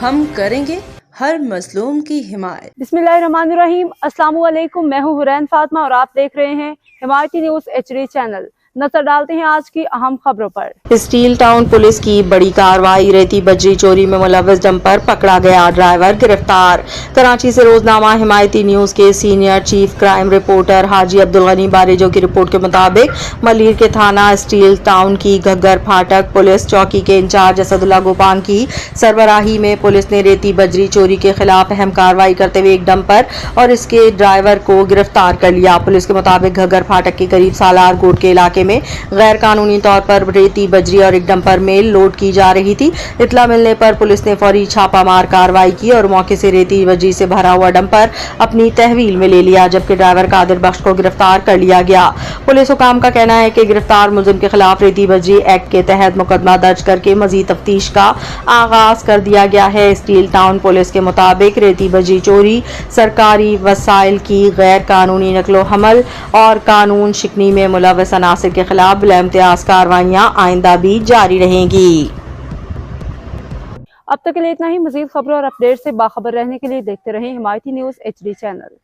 हम करेंगे हर मजलूम की हिमायत। बिस्मिल्लाहिर्रहमानिर्रहीम। अस्सलाम वालेकुम। मैं हूँ हुरैन फातिमा और आप देख रहे हैं हिमायती न्यूज HD चैनल। नजर डालते हैं आज की अहम खबरों पर। स्टील टाउन पुलिस की बड़ी कार्रवाई। रेती बजरी चोरी में मुलव्वस डंपर पकड़ा गया, ड्राइवर गिरफ्तार। कराची से रोजनामा हिमायती न्यूज के senior chief crime reporter Haji Abdul Ghani बारेजो की रिपोर्ट के मुताबिक मलिर के थाना स्टील टाउन की घग्गर फाटक पुलिस चौकी के इंचार्ज असदुल्ला गोपान की सरबराही में पुलिस ने रेती बजरी चोरी के खिलाफ अहम कार्रवाई करते हुए एक डंपर और इसके ड्राइवर को गिरफ्तार कर लिया। पुलिस के मुताबिक घग्गर फाटक के करीब सालार गोट के इलाके में गैर कानूनी तौर पर रेती बजरी और एक डंपर मेल लोड की जा रही थी। इत्ला मिलने पर पुलिस ने फौरी छापामार कार्रवाई की और मौके से रेती बजरी से भरा हुआ डंपर अपनी तहवील में ले लिया, जबकि ड्राइवर कादिर बख्श को गिरफ्तार कर लिया गया। पुलिस हुकाम का कहना है कि गिरफ्तार मुलजिम के खिलाफ रेती बजरी एक्ट के तहत मुकदमा दर्ज करके मजीद तफ्तीश का आगाज कर दिया गया है। स्टील टाउन पुलिस के मुताबिक रेती बजरी चोरी, सरकारी वसाइल की गैर कानूनी नकलो हमल और कानून शिकनी में मुलव्वस अनासिर के खिलाफ बिलाइम्तियाज कार्रवाइयां आइंदा भी जारी रहेंगी। अब तक के लिए इतना ही। मजीद खबरों और अपडेट से बाखबर रहने के लिए देखते रहें हिमायती न्यूज HD चैनल।